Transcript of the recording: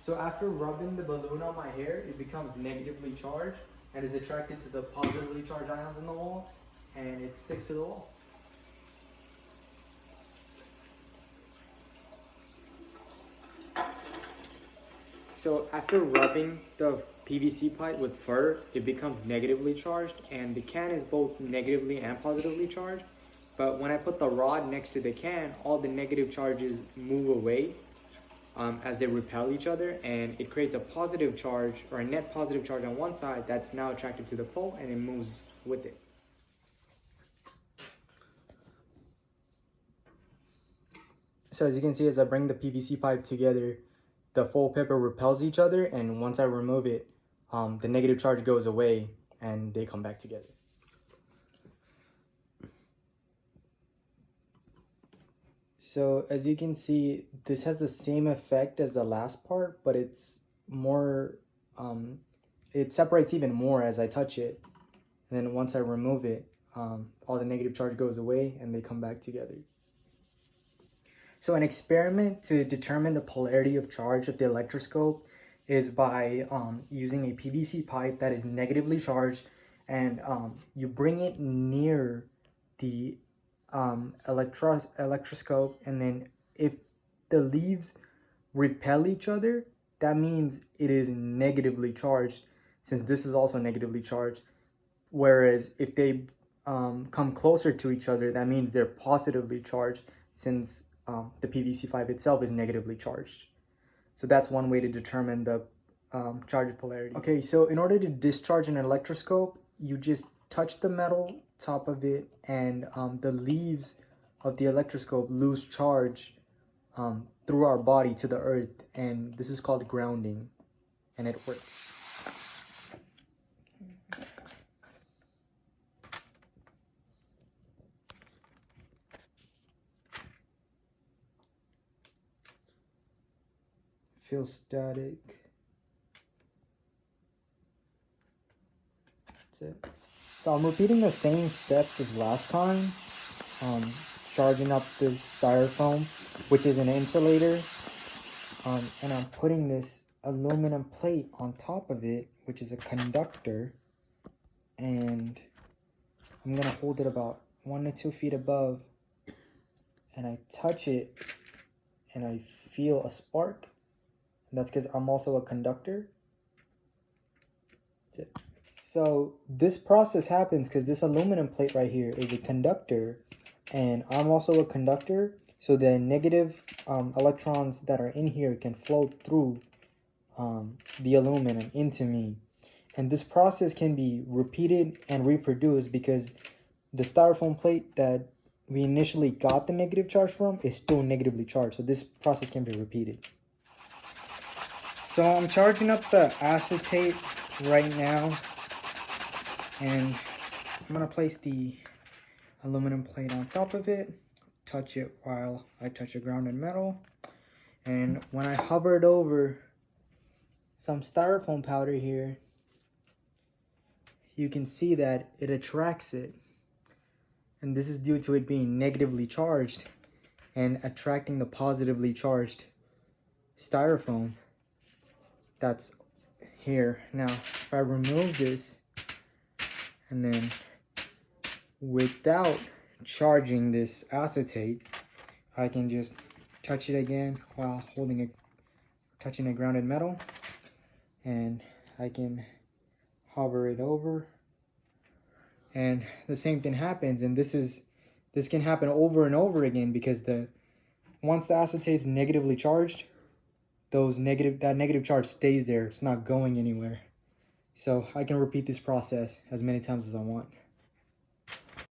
So after rubbing the balloon on my hair, it becomes negatively charged and is attracted to the positively charged ions in the wall, and it sticks to the wall. So after rubbing the PVC pipe with fur, it becomes negatively charged, and the can is both negatively and positively charged. But when I put the rod next to the can, all the negative charges move away as they repel each other, and it creates a positive charge or a net positive charge on one side that's now attracted to the pole, and it moves with it. So as you can see, as I bring the PVC pipe together, the full pepper repels each other, and once I remove it, the negative charge goes away and they come back together. So as you can see, this has the same effect as the last part, but it's more, it separates even more as I touch it. And then once I remove it, all the negative charge goes away and they come back together. So an experiment to determine the polarity of charge of the electroscope is by using a PVC pipe that is negatively charged, and you bring it near the electroscope, and then if the leaves repel each other, that means it is negatively charged, since this is also negatively charged. Whereas if they come closer to each other, that means they're positively charged, since the PVC pipe itself is negatively charged. So that's one way to determine the charge polarity. Okay, so in order to discharge an electroscope, you just touch the metal top of it, and the leaves of the electroscope lose charge through our body to the earth, and this is called grounding, and it works. Feel static. That's it. So I'm repeating the same steps as last time. Charging up this styrofoam, which is an insulator, and I'm putting this aluminum plate on top of it, which is a conductor, and I'm gonna hold it about 1 to 2 feet above, and I touch it and I feel a spark. That's because I'm also a conductor. That's it. So this process happens because this aluminum plate right here is a conductor, and I'm also a conductor. So the negative electrons that are in here can flow through the aluminum into me. And this process can be repeated and reproduced because the styrofoam plate that we initially got the negative charge from is still negatively charged. So this process can be repeated. So I'm charging up the acetate right now, and I'm gonna place the aluminum plate on top of it, touch it while I touch the grounded metal, and when I hover it over some styrofoam powder here, you can see that it attracts it, and this is due to it being negatively charged and attracting the positively charged styrofoam that's here. Now, if I remove this, and then without charging this acetate, I can just touch it again while touching a grounded metal, and I can hover it over, and the same thing happens. And this can happen over and over again because once the acetate's negatively charged, that negative charge stays there. It's not going anywhere. So I can repeat this process as many times as I want.